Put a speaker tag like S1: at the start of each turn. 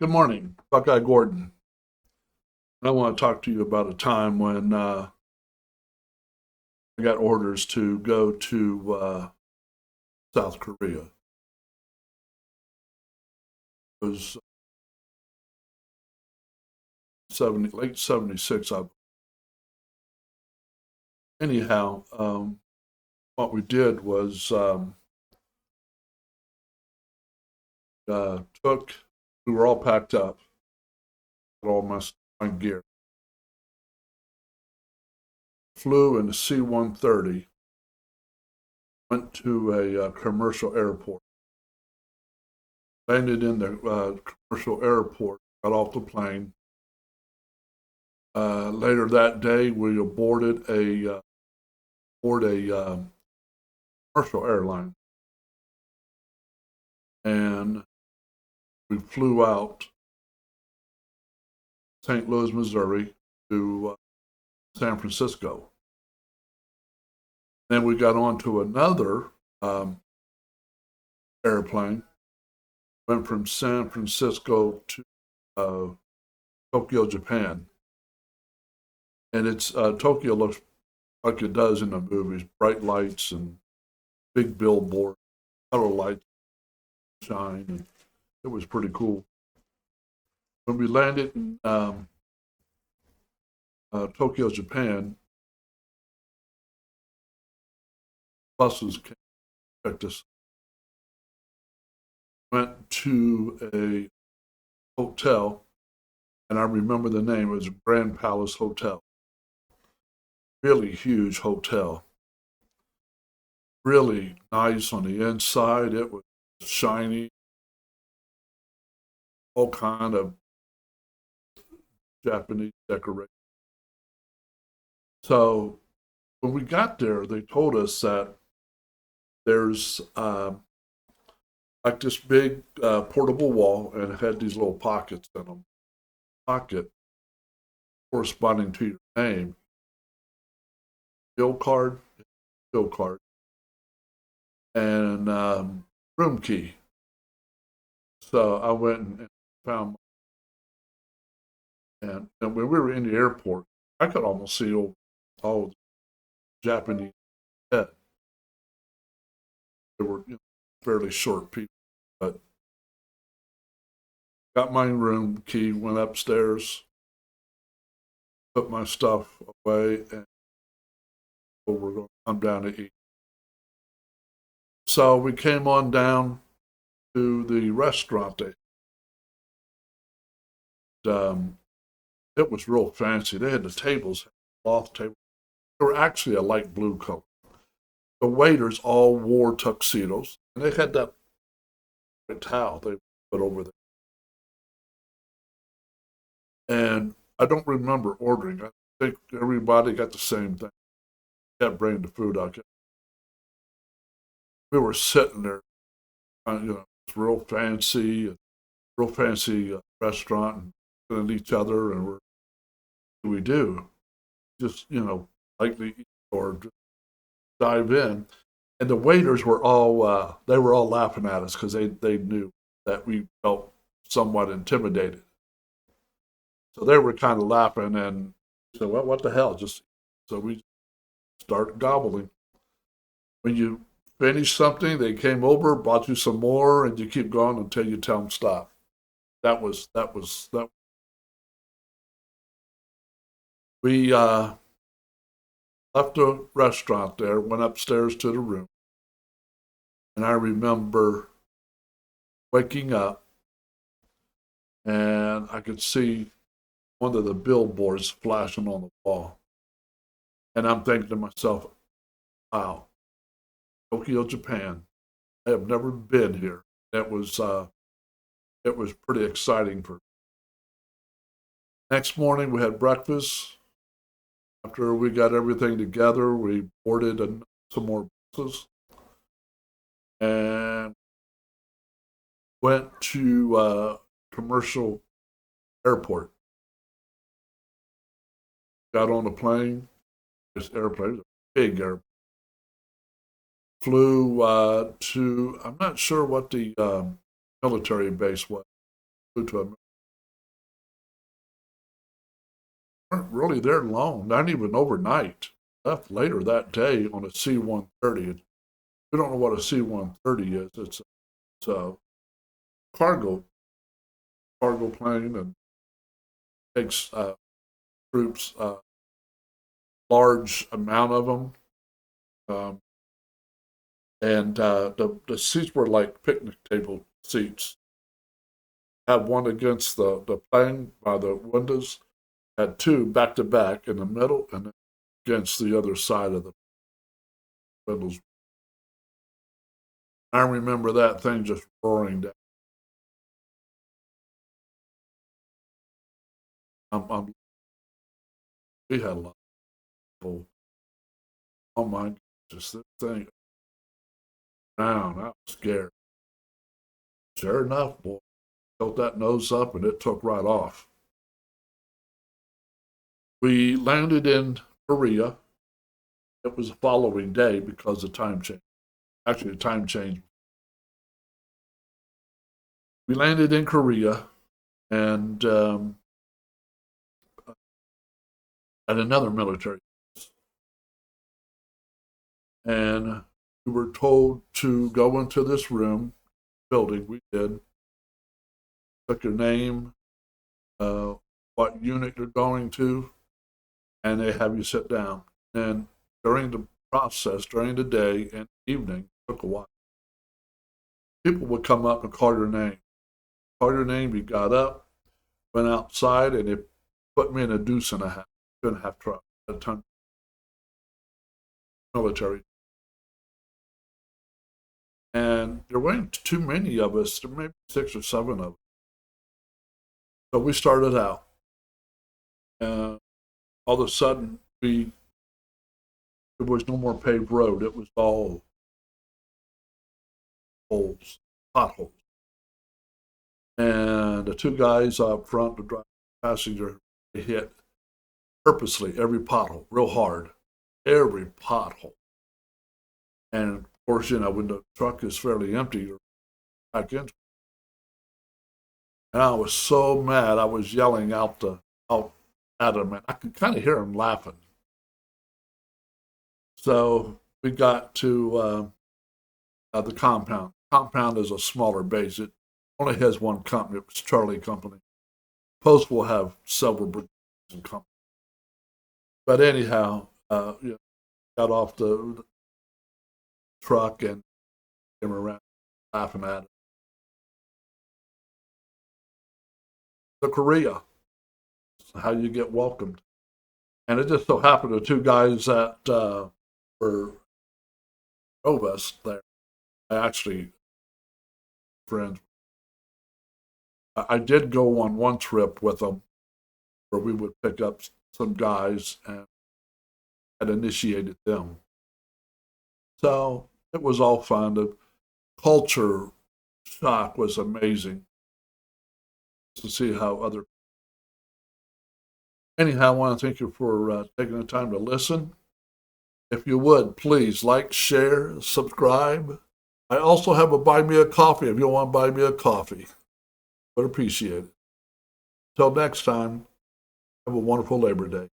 S1: Good morning, Buckeye Gordon. I want to talk to you about a time when I got orders to go to South Korea. It was late 76. Anyhow, what we did was took, we were all packed up, all my gear, flew in the C-130, went to a commercial airport, landed in the commercial airport, got off the plane. Later that day, we boarded a commercial airline, and we flew out St. Louis, Missouri, to San Francisco. Then we got on to another airplane, went from San Francisco to uh, Tokyo, Japan. And it's Tokyo looks like it does in the movies, bright lights and big billboard, color lights shine. And it was pretty cool. When we landed in Tokyo, Japan, buses came and picked us. Went to a hotel, and I remember the name. It was Grand Palace Hotel. Really huge hotel. Really nice on the inside. It was shiny, all kind of Japanese decoration. So when we got there, they told us that there's like this big portable wall, and it had these little pockets in them. Pocket corresponding to your name, bill card, bill card, and room key. So I went and found, and when we were in the airport, I could almost see all the Japanese head. They were fairly short people, but got my room key, went upstairs, put my stuff away, and we're going to come down to eat. So we came on down to the restaurant. Um, it was real fancy. They had the tables, cloth tables. They were actually a light blue color. The waiters all wore tuxedos, and they had that towel they put over there. And I don't remember ordering. I think everybody got the same thing. Kept bringing the food out. We were sitting there, it's real fancy restaurant, and at each other, and what do we do? Just lightly eat or just dive in. And the waiters were all they were all laughing at us because they knew that we felt somewhat intimidated. So they were kind of laughing and said, "Well, what the hell?" Just so we started gobbling. When you finish something, they came over, brought you some more, and you keep going until you tell them stop. That. We left the restaurant there, went upstairs to the room, and I remember waking up, and I could see one of the billboards flashing on the wall. And I'm thinking to myself, wow, Tokyo, Japan. I have never been here. It was pretty exciting for me. Next morning we had breakfast. After we got everything together, we boarded some more buses and went to commercial airport. Got on a plane. This airplane was a big airplane. Flew to, I'm not sure what the military base was. Flew to a weren't really there long, not even overnight. Left later that day on a C-130. We don't know what a C-130 is. It's a cargo plane and takes troops, large amount of them. Um, and the seats were like picnic table seats. Had one against the plane by the windows, had two back to back in the middle, and against the other side of the windows. I remember that thing just roaring down. We had a lot of people. Oh my goodness, this thing down. I was scared. Sure enough, boy, tilt that nose up and it took right off. We landed in Korea. It was the following day because the time change. Actually, the time change. We landed in Korea and at another military base. And we were told to go into this building. We did. Took your name, what unit you're going to, and they have you sit down. And during the process, during the day and evening, it took a while. People would come up and call your name. Call your name, you got up, went outside, and they put me in a deuce and a half, 2.5 truck at a ton military. And there weren't too many of us, there may be 6 or 7 of us. So we started out. And all of a sudden, there was no more paved road. It was all holes, potholes. And the 2 guys up front, the driver passenger, they hit purposely every pothole, real hard, every pothole. And of course, when the truck is fairly empty, you're back into it. And I was so mad, I was yelling out at him, and I could kind of hear him laughing. So we got to the compound. Compound is a smaller base. It only has one company. It was Charlie Company. Post will have several brigades and companies. But anyhow, got off the truck and came around laughing at it. The Korea, how you get welcomed. And it just so happened the 2 guys that were drove us there, I actually friends. I did go on one trip with them where we would pick up some guys and had initiated them. So it was all fun. The culture shock was amazing to see how other. Anyhow, I want to thank you for taking the time to listen. If you would, please like, share, subscribe. I also have a buy me a coffee if you want to buy me a coffee. Would appreciate it. Till next time, have a wonderful Labor Day.